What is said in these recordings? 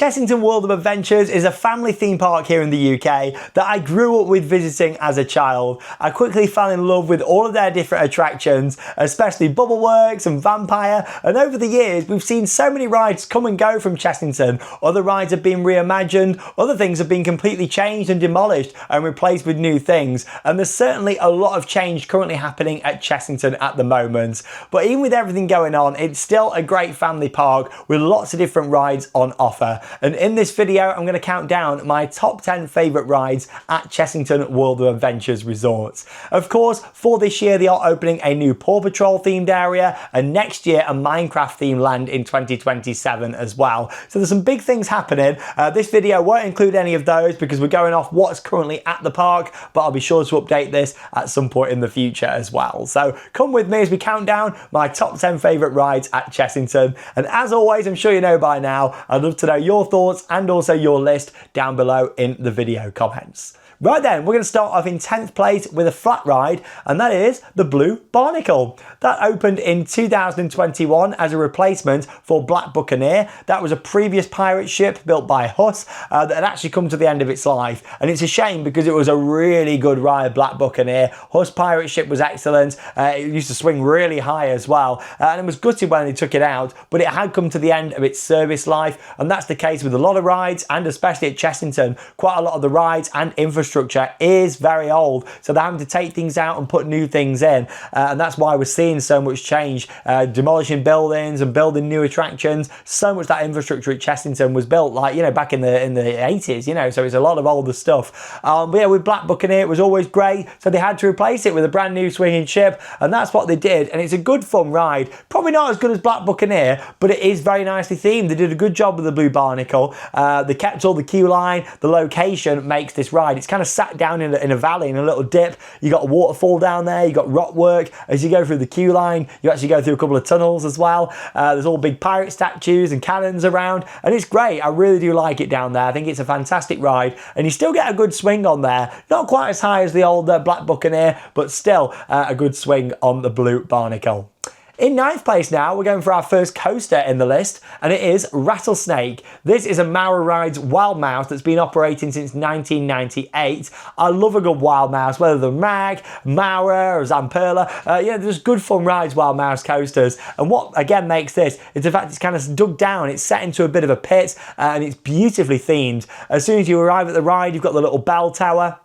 Chessington World of Adventures is a family theme park here in the UK that I grew up with visiting as a child. I quickly fell in love with all of their different attractions, especially Bubbleworks and Vampire, and over the years we've seen so many rides come and go from Chessington. Other rides have been reimagined, other things have been completely changed and demolished and replaced with new things, and there's certainly a lot of change currently happening at Chessington at the moment. But even with everything going on, it's still a great family park with lots of different rides on offer. And in this video, I'm going to count down my top 10 favourite rides at Chessington World of Adventures resorts. Of course, for this year, they are opening a new Paw Patrol themed area, and next year a Minecraft themed land in 2027 as well. So there's some big things happening. This video won't include any of those because we're going off what's currently at the park, but I'll be sure to update this at some point in the future as well. So come with me as we count down my top 10 favourite rides at Chessington. And as always, I'm sure you know by now, I'd love to know your thoughts and also your list down below in the video comments. Right then, we're going to start off in 10th place with a flat ride, and that is the Blue Barnacle. That opened in 2021 as a replacement for Black Buccaneer. That was a previous pirate ship built by Huss that had actually come to the end of its life. And it's a shame because it was a really good ride, Black Buccaneer. Huss pirate ship was excellent. It used to swing really high as well. And it was gutted when they took it out, but it had come to the end of its service life. And that's the case with a lot of rides, and especially at Chessington. Quite a lot of the rides and infrastructure is very old, so they're having to take things out and put new things in, and that's why we're seeing so much change, demolishing buildings and building new attractions. So much that infrastructure at Chessington was built, like, you know, back in the 80s, you know, so it's a lot of older stuff. But yeah, with Black Buccaneer it was always great, so they had to replace it with a brand new swinging ship, and that's what they did, and it's a good fun ride. Probably not as good as Black Buccaneer, but it is very nicely themed. They did a good job with the Blue Barnacle. They kept all the queue line. The location makes this ride, it's kind of sat down in a valley, in a little dip. You got a waterfall down there, you got rock work. As you go through the queue line, you actually go through a couple of tunnels as well. There's all big pirate statues and cannons around, and it's great. I really do like it down there. I think it's a fantastic ride, and you still get a good swing on there. Not quite as high as the old Black Buccaneer, but still a good swing on the Blue Barnacle. In 9th place now, we're going for our first coaster in the list, and it is Rattlesnake. This is a Maurer Rides Wild Mouse that's been operating since 1998. I love a good Wild Mouse, whether they're Mag, Maurer or Zamperla. Yeah, there's good fun rides, Wild Mouse coasters. And what, again, makes this is the fact it's kind of dug down. It's set into a bit of a pit, and it's beautifully themed. As soon as you arrive at the ride, you've got the little bell tower.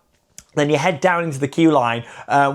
Then you head down into the queue line,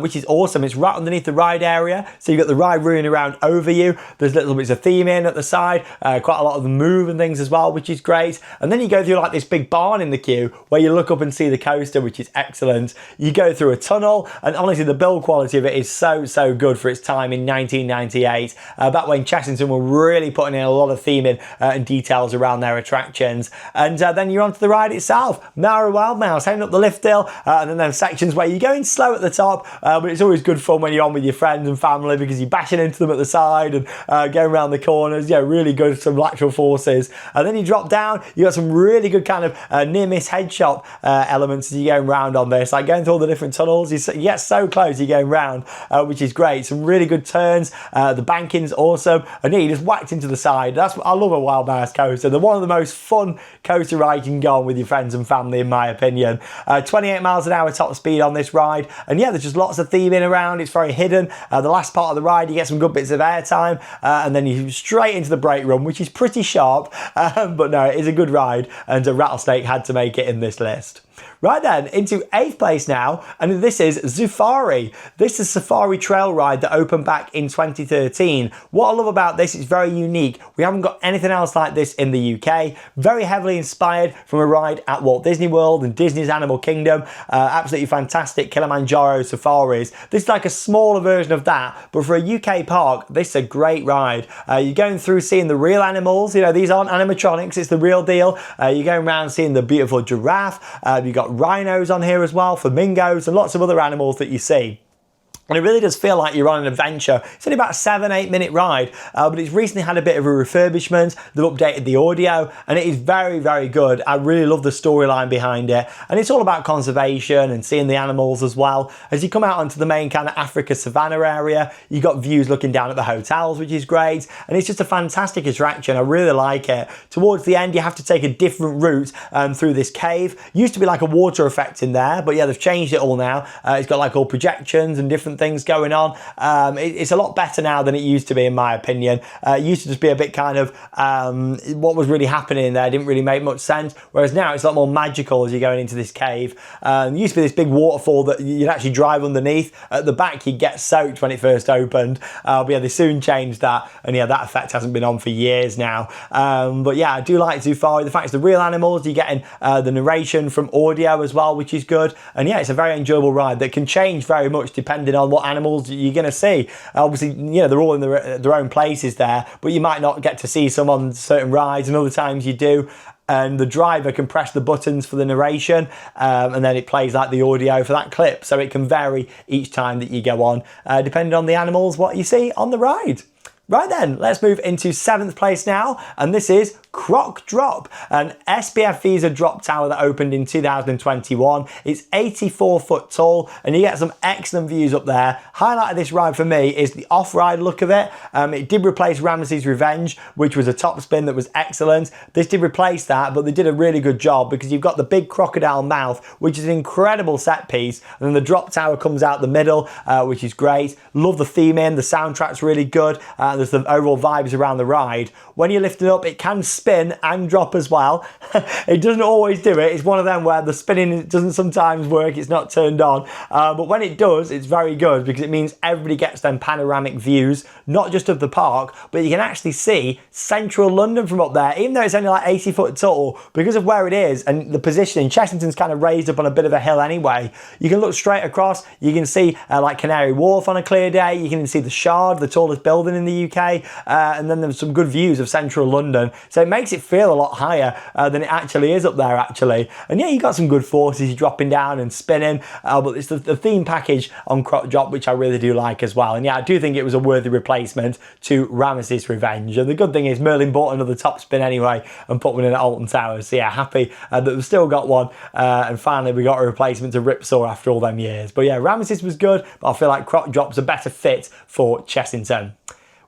which is awesome. It's right underneath the ride area, so you've got the ride running around over you. There's little bits of theme in at the side, quite a lot of them move and things as well, which is great. And then you go through like this big barn in the queue where you look up and see the coaster, which is excellent. You go through a tunnel, and honestly, the build quality of it is so good for its time in 1998. Back when Chessington were really putting in a lot of theming and details around their attractions. And then you're onto the ride itself, Maurer Wild Mouse, heading up the lift hill, and then sections where you're going slow at the top, but it's always good fun when you're on with your friends and family because you're bashing into them at the side and going around the corners. Yeah, really good, some lateral forces. And then you drop down, you got some really good kind of near-miss headshot elements as you're going round on this, like going through all the different tunnels. You get so close, you're going round, which is great. Some really good turns. The banking's awesome, and yeah, you just whacked into the side. I love a Wild Mouse coaster. They're one of the most fun coaster rides you can go on with your friends and family, in my opinion. 28 miles an hour top speed on this ride, and yeah, there's just lots of theming around. It's very hidden. The last part of the ride, you get some good bits of airtime, and then you straight into the brake run, which is pretty sharp, but no, it is a good ride, and a Rattlesnake had to make it in this list. Right then, into 8th place now, and this is Zufari. This is a safari trail ride that opened back in 2013. What I love about this, it's very unique. We haven't got anything else like this in the UK. Very heavily inspired from a ride at Walt Disney World and Disney's Animal Kingdom. Absolutely fantastic Kilimanjaro safaris. This is like a smaller version of that, but for a UK park, this is a great ride. You're going through seeing the real animals. You know, these aren't animatronics, it's the real deal. You're going around seeing the beautiful giraffe. You've got rhinos on here as well, flamingos, and lots of other animals that you see. And it really does feel like you're on an adventure. It's only about a 7-8 minute ride, but it's recently had a bit of a refurbishment. They've updated the audio, and it is very, very good. I really love the storyline behind it. And it's all about conservation and seeing the animals as well. As you come out onto the main kind of Africa savannah area, you've got views looking down at the hotels, which is great. And it's just a fantastic attraction. I really like it. Towards the end, you have to take a different route through this cave. Used to be like a water effect in there, but yeah, they've changed it all now. It's got like all projections and different things going on. It's a lot better now than it used to be, in my opinion. It used to just be a bit kind of what was really happening in there didn't really make much sense, whereas now it's a lot more magical as you're going into this cave. It used to be this big waterfall that you'd actually drive underneath. At the back you'd get soaked when it first opened, but yeah, they soon changed that, and yeah, that effect hasn't been on for years now. But yeah, I do like Zufari. The fact it's the real animals, you're getting the narration from audio as well, which is good. And yeah, it's a very enjoyable ride that can change very much depending on what animals you're going to see. Obviously, you know, they're all in their own places there, but you might not get to see some on certain rides, and other times you do. And the driver can press the buttons for the narration, and then it plays like the audio for that clip. So it can vary each time that you go on, depending on the animals, what you see on the ride. Right then, let's move into 7th place now, and this is Croc Drop, an SBF Visa drop tower that opened in 2021. It's 84 foot tall, and you get some excellent views up there. Highlight of this ride for me is the off-ride look of it. It did replace Ramesses Revenge, which was a top spin that was excellent. This did replace that, but they did a really good job because you've got the big crocodile mouth, which is an incredible set piece, and then the drop tower comes out the middle, which is great. Love the theming, the soundtrack's really good. There's the overall vibes around the ride. When you're lifting up, it can spin and drop as well. It doesn't always do it. It's one of them where the spinning doesn't sometimes work. It's not turned on. But when it does, it's very good because it means everybody gets them panoramic views, not just of the park, but you can actually see central London from up there, even though it's only like 80 foot tall, because of where it is and the positioning. Chessington's kind of raised up on a bit of a hill anyway. You can look straight across. You can see like Canary Wharf on a clear day. You can see the Shard, the tallest building in the UK. And then there's some good views of central London. So it makes it feel a lot higher than it actually is up there, actually. And yeah, you got some good forces. You're dropping down and spinning. But it's the theme package on Croc Drop, which I really do like as well. And yeah, I do think it was a worthy replacement to Ramesses Revenge. And the good thing is Merlin bought another top spin anyway and put one in at Alton Towers. So yeah, happy that we've still got one. And finally, we got a replacement to Ripsaw after all them years. But yeah, Ramesses was good, but I feel like Croc Drop's a better fit for Chessington.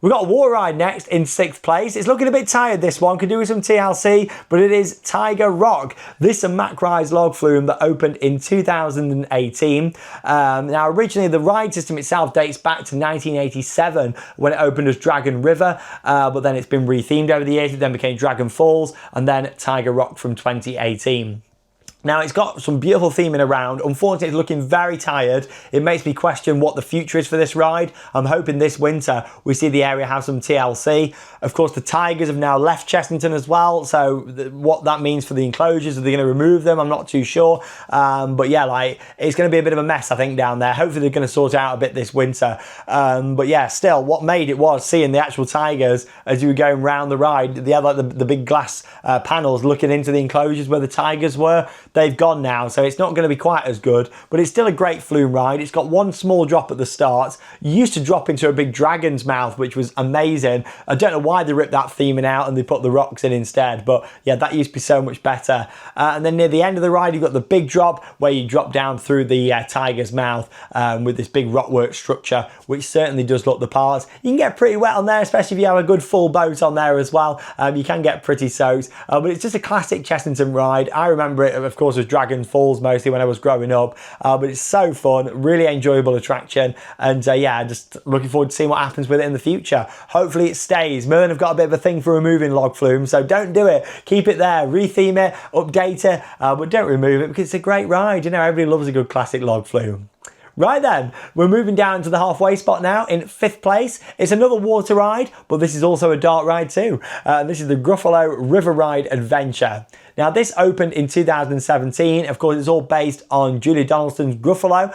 We've got a water ride next in 6th place. It's looking a bit tired, this one. Could do with some TLC, but it is Tiger Rock. This is a Mack Rise log flume that opened in 2018. Now, originally, the ride system itself dates back to 1987 when it opened as Dragon River, but then it's been rethemed over the years. It then became Dragon Falls, and then Tiger Rock from 2018. Now, it's got some beautiful theming around. Unfortunately, it's looking very tired. It makes me question what the future is for this ride. I'm hoping this winter we see the area have some TLC. Of course, the Tigers have now left Chessington as well, so what that means for the enclosures, are they going to remove them? I'm not too sure. But yeah, like, it's going to be a bit of a mess, I think, down there. Hopefully, they're going to sort it out a bit this winter. But yeah, still, what made it was seeing the actual Tigers as you were going round the ride. They had like the big glass panels looking into the enclosures where the Tigers were. They've gone now, so it's not going to be quite as good, but it's still a great flume ride. It's got one small drop at the start. You used to drop into a big dragon's mouth, which was amazing. I don't know why they ripped that theming out and they put the rocks in instead, but yeah, that used to be so much better. And then near the end of the ride, you've got the big drop where you drop down through the tiger's mouth with this big rockwork structure, which certainly does look the part. You can get pretty wet on there, especially if you have a good full boat on there as well. You can get pretty soaked, but it's just a classic Chessington ride. I remember it, of course, as Dragon Falls mostly when I was growing up, but it's so fun, really enjoyable attraction, and yeah, just looking forward to seeing what happens with it in the future. Hopefully it stays. Merlin have got a bit of a thing for removing log flumes, so don't do it. Keep it there, retheme it, update it, but don't remove it because it's a great ride. You know, everybody loves a good classic log flume. Right then, we're moving down to the halfway spot now in 5th place. It's another water ride, but this is also a dark ride too. This is the Gruffalo River Ride Adventure. Now, this opened in 2017. Of course, it's all based on Julia Donaldson's Gruffalo.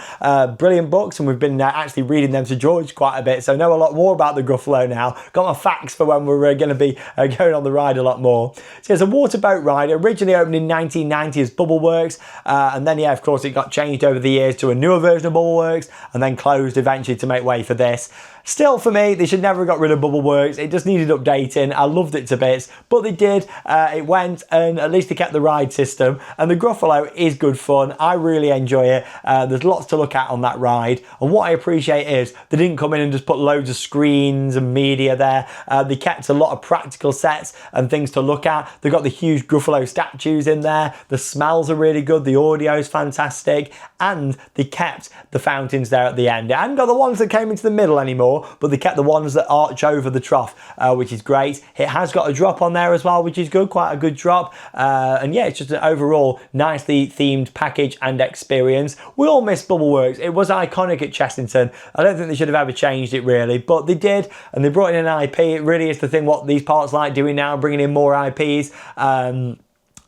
Brilliant books, and we've been actually reading them to George quite a bit, so I know a lot more about the Gruffalo now. Got my facts for when we're going to be going on the ride a lot more. So it's a water boat ride. It originally opened in 1990 as Bubbleworks, and then, yeah, of course, it got changed over the years to a newer version of Bubbleworks. Bubbleworks and then closed eventually to make way for this. Still, for me, they should never have got rid of Bubbleworks. It just needed updating. I loved it to bits, but they did. It went, and at least they kept the ride system. And the Gruffalo is good fun. I really enjoy it. There's lots to look at on that ride. And what I appreciate is they didn't come in and just put loads of screens and media there. They kept a lot of practical sets and things to look at. They've got the huge Gruffalo statues in there. The smells are really good. The audio is fantastic. And they kept the fountains there at the end. It hadn't got the ones that came into the middle anymore, but they kept the ones that arch over the trough, which is great. It has got a drop on there as well, which is good, quite a good drop. And yeah, it's just an overall nicely themed package and experience. We all miss Bubbleworks. It was iconic at Chessington. I don't think they should have ever changed it really, but they did, and they brought in an IP. It really is the thing what these parks like doing now, bringing in more IPs.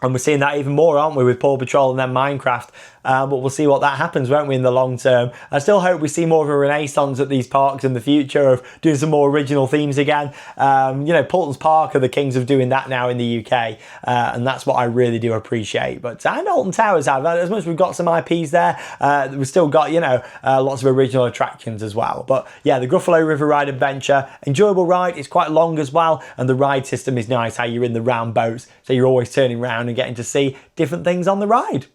And we're seeing that even more, aren't we, with Paw Patrol and then Minecraft. But we'll see what that happens, won't we, in the long term. I still hope we see more of a renaissance at these parks in the future of doing some more original themes again. You know, Paulton's Park are the kings of doing that now in the UK. And that's what I really do appreciate. But and Alton Towers have, as much as we've got some IPs there, we've still got, you know, lots of original attractions as well. But yeah, the Gruffalo River Ride Adventure, enjoyable ride. It's quite long as well. And the ride system is nice, how you're in the round boats. So you're always turning around and getting to see different things on the ride.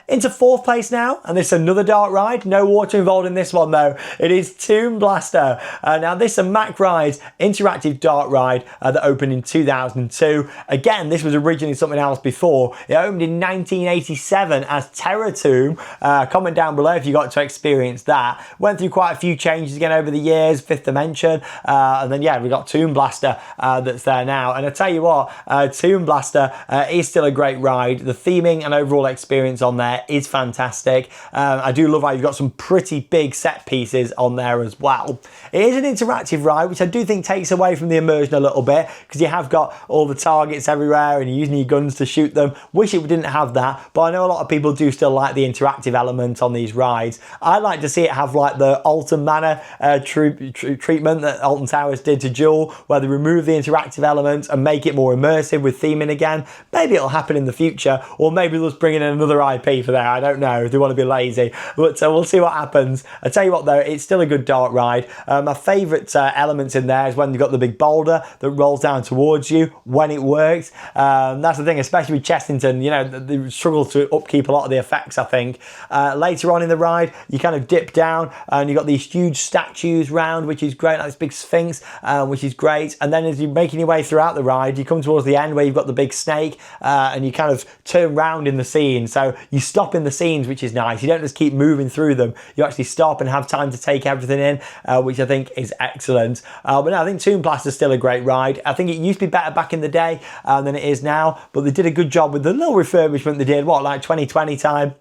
Into fourth place now, and this is another dark ride. No water involved in this one though. It is Toon Blaster. Now this is a Mack Rides interactive dark ride that opened in 2002. Again, this was originally something else before. It opened in 1987 as Terror Tomb. Comment down below if you got to experience that. Went through quite a few changes again over the years, Fifth Dimension, and then yeah, we got Toon Blaster that's there now. And I tell you what, Toon Blaster is still a great ride. The theming and overall experience on there is fantastic. I do love how you've got some pretty big set pieces on there as well. It is an interactive ride, which I do think takes away from the immersion a little bit, because you have got all the targets everywhere and you're using your guns to shoot them. Wish it didn't have that, but I know a lot of people do still like the interactive element on these rides. I like to see it have like the Alton Manor treatment that Alton Towers did to Jewel, where they remove the interactive element and make it more immersive with theming again. Maybe it'll happen in the future, or maybe they'll just bring in another IP for there. I don't know if they want to be lazy, but we'll see what happens. I tell you what though, it's still a good dark ride. My favourite elements in there is when you've got the big boulder that rolls down towards you when it works. That's the thing, especially with Chessington, you know, they struggle to upkeep a lot of the effects, I think. Later on in the ride, you kind of dip down and you've got these huge statues round, which is great, like this big sphinx, which is great. And then as you're making your way throughout the ride, you come towards the end where you've got the big snake, and you kind of turn round in the scene. So you stop in the scenes, which is nice. You don't just keep moving through them. You actually stop and have time to take everything in, which I think is excellent. But no, I think Toon Blaster is still a great ride. I think it used to be better back in the day than it is now, but they did a good job with the little refurbishment they did, what, like 2020 time?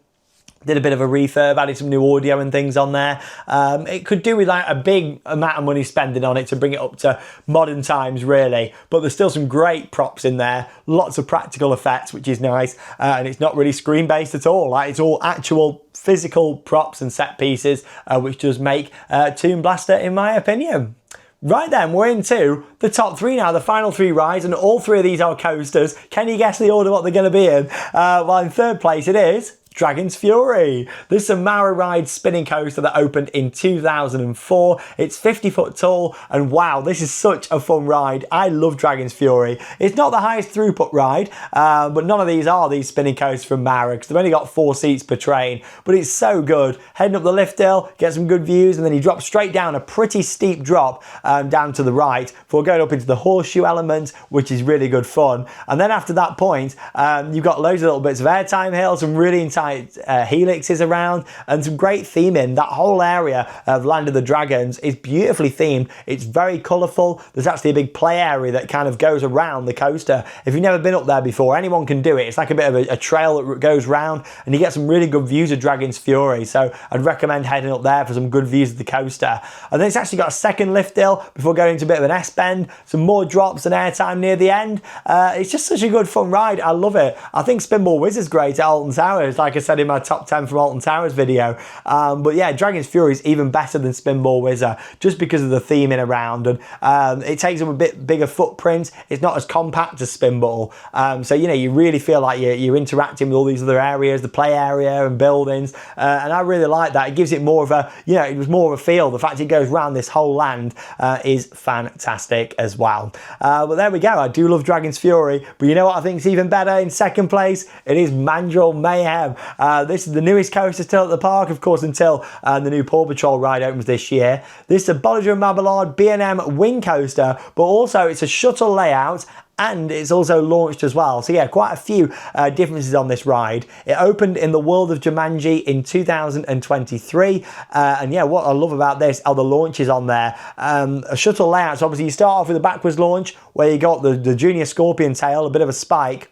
Did a bit of a refurb, added some new audio and things on there. It could do with like a big amount of money spending on it to bring it up to modern times really, but there's still some great props in there, lots of practical effects, which is nice, and it's not really screen based at all. Like, it's all actual physical props and set pieces, which does make Toon Blaster, in my opinion. Right then, we're into the top three now, the final three rides, and all three of these are coasters. Can you guess the order what they're going to be in? Well, in third place it is Dragon's Fury. This is a Mara Ride spinning coaster that opened in 2004. It's 50 foot tall, and wow, this is such a fun ride. I love Dragon's Fury. It's not the highest throughput ride, but none of these are these spinning coasters from Mara, because they've only got 4 seats per train, but it's so good. Heading up the lift hill, get some good views, and then you drop straight down a pretty steep drop down to the right before going up into the horseshoe element, which is really good fun. And then after that point, you've got loads of little bits of airtime hills, some really intense helixes around, and some great theming. That whole area of Land of the Dragons is beautifully themed. It's very colourful. There's actually a big play area that kind of goes around the coaster. If you've never been up there before, anyone can do it. It's like a bit of a trail that goes round, and you get some really good views of Dragon's Fury. So I'd recommend heading up there for some good views of the coaster. And then it's actually got a second lift hill before going into a bit of an S-bend, some more drops and airtime near the end. It's just such a good fun ride. I love it. I think Spinball Wiz is great at Alton Towers. Like like I said in my top 10 from Alton Towers video. But yeah, Dragon's Fury is even better than Spinball Whizzer just because of the theming around, and it takes up a bit bigger footprint. It's not as compact as Spinball, so you know, you really feel like you're interacting with all these other areas, the play area and buildings, and I really like that. It gives it more of a, you know, it was more of a feel. The fact it goes around this whole land is fantastic as well. But there we go. I do love Dragon's Fury, but you know what I think is even better? In second place, it is Mandrill Mayhem. This is the newest coaster still at the park, of course, until the new Paw Patrol ride opens this year. This is a Bollinger and Mabillard B&M wing coaster, but also it's a shuttle layout, and it's also launched as well. So yeah, quite a few differences on this ride. It opened in the world of Jumanji in 2023. And yeah, what I love about this are the launches on there. A shuttle layout, so obviously you start off with a backwards launch where you got the junior scorpion tail, a bit of a spike.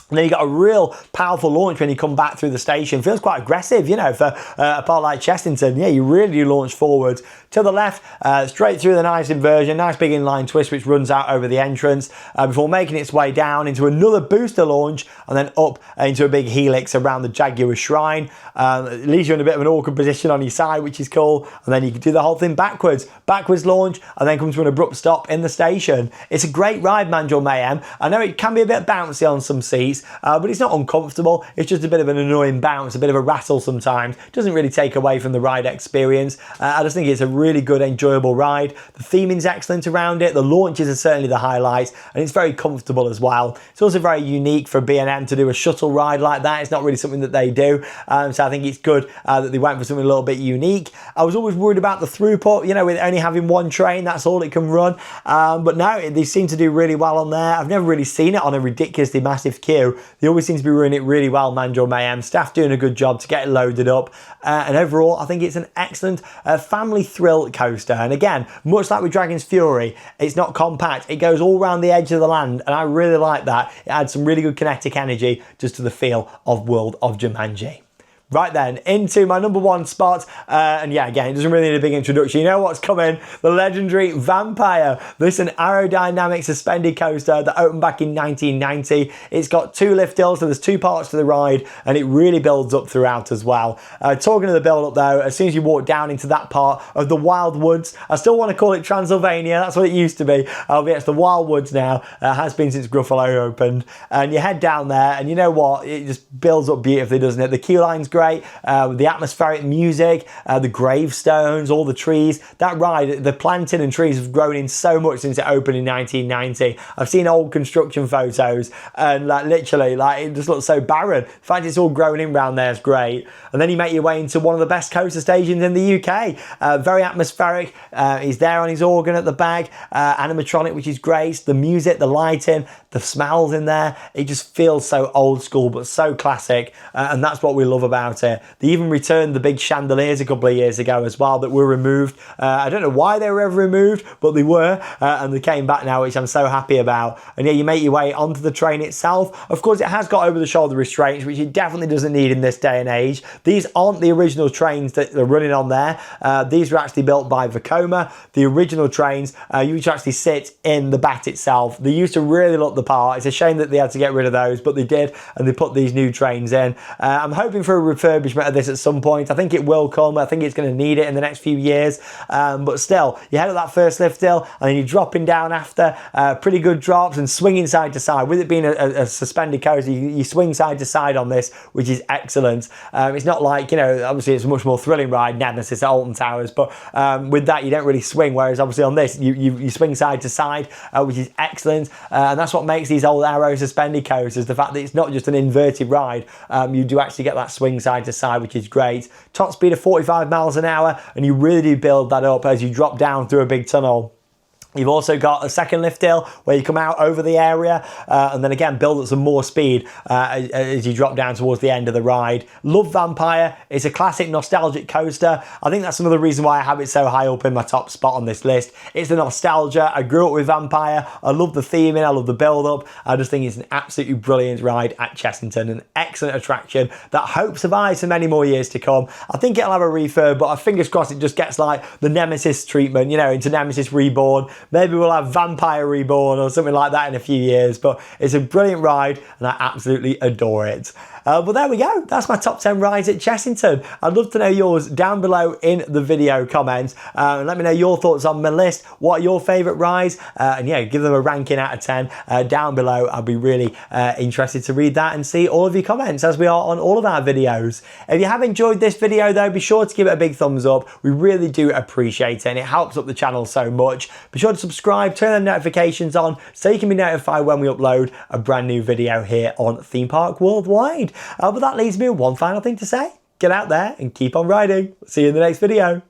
And then you got a real powerful launch when you come back through the station. Feels quite aggressive, you know, for a park like Chessington. Yeah, you really do launch forwards. To the left, straight through the nice inversion, nice big inline twist which runs out over the entrance before making its way down into another booster launch and then up into a big helix around the Jaguar Shrine. It leaves you in a bit of an awkward position on your side, which is cool. And then you can do the whole thing backwards. Backwards launch and then come to an abrupt stop in the station. It's a great ride, Mandrill Mayhem. I know it can be a bit bouncy on some seats, but it's not uncomfortable. It's just a bit of an annoying bounce, a bit of a rattle sometimes. Doesn't really take away from the ride experience. I just think it's a really good, enjoyable ride. The theming's excellent around it. The launches are certainly the highlights, and it's very comfortable as well. It's also very unique for B&M to do a shuttle ride like that. It's not really something that they do, so I think it's good that they went for something a little bit unique. I was always worried about the throughput, you know, with only having one train, that's all it can run. But no, they seem to do really well on there. I've never really seen it on a ridiculously massive queue. They always seem to be running it really well, Mandrill Mayhem. Staff doing a good job to get it loaded up. And overall, I think it's an excellent family thrill coaster. And again, much like with Dragon's Fury, it's not compact. It goes all around the edge of the land, and I really like that. It adds some really good kinetic energy just to the feel of World of Jumanji. Right then, into my number one spot, and yeah, again, it doesn't really need a big introduction. You know what's coming, the legendary Vampire. This is an aerodynamic suspended coaster that opened back in 1990. It's got two lift hills, so there's two parts to the ride, and it really builds up throughout as well. Talking of the build up though, as soon as you walk down into that part of the Wild Woods, I still want to call it Transylvania, that's what it used to be, but it's the Wild Woods now, has been since Gruffalo opened, and you head down there, and you know what, it just builds up beautifully, doesn't it? The queue line's great. The atmospheric music, the gravestones, all the trees. That ride, the planting and trees have grown in so much since it opened in 1990. I've seen old construction photos and like literally, like it just looks so barren. The fact it's all grown in round there is great. And then you make your way into one of the best coaster stations in the UK. Very atmospheric. He's there on his organ at the back. Animatronic, which is great. The music, the lighting, the smells in there. It just feels so old school but so classic. And that's what we love about it. They even returned the big chandeliers a couple of years ago as well that were removed. I don't know why they were ever removed, but they were, and they came back now, which I'm so happy about. And yeah, you make your way onto the train itself. Of course, it has got over-the-shoulder restraints, which it definitely doesn't need in this day and age. These aren't the original trains that are running on there. These were actually built by Vekoma. The original trains, you used to actually sit in the bat itself. They used to really look the part. It's a shame that they had to get rid of those, but they did, and they put these new trains in. I'm hoping for a refurbishment of this at some point. I think it will come. I think it's going to need it in the next few years. But still, you head up that first lift hill and then you're dropping down after. Pretty good drops and swinging side to side. With it being a suspended coaster, you swing side to side on this, which is excellent. It's not like, you know, obviously it's a much more thrilling ride, Nemesis at Alton Towers, but with that you don't really swing, whereas obviously on this you swing side to side, which is excellent. And that's what makes these old Arrow suspended coasters, the fact that it's not just an inverted ride. You do actually get that swing side to side, which is great. Top speed of 45 miles an hour, and you really do build that up as you drop down through a big tunnel. You've also got a second lift hill where you come out over the area and then again build up some more speed as you drop down towards the end of the ride. Love Vampire. It's a classic nostalgic coaster. I think that's another reason why I have it so high up in my top spot on this list. It's the nostalgia. I grew up with Vampire. I love the theming. I love the build up. I just think it's an absolutely brilliant ride at Chessington. An excellent attraction that I hope survives for many more years to come. I think it'll have a refurb, but fingers crossed it just gets like the Nemesis treatment, you know, into Nemesis Reborn. Maybe we'll have Vampire Reborn or something like that in a few years, but it's a brilliant ride and I absolutely adore it. Well, there we go. That's my top 10 rides at Chessington. I'd love to know yours down below in the video comments. And let me know your thoughts on my list. What are your favourite rides? And yeah, give them a ranking out of 10 down below. I'll be really interested to read that and see all of your comments as we are on all of our videos. If you have enjoyed this video though, be sure to give it a big thumbs up. We really do appreciate it and it helps up the channel so much. Be sure to subscribe, turn the notifications on so you can be notified when we upload a brand new video here on Theme Park Worldwide. But that leaves me with one final thing to say. Get out there and keep on riding. See you in the next video.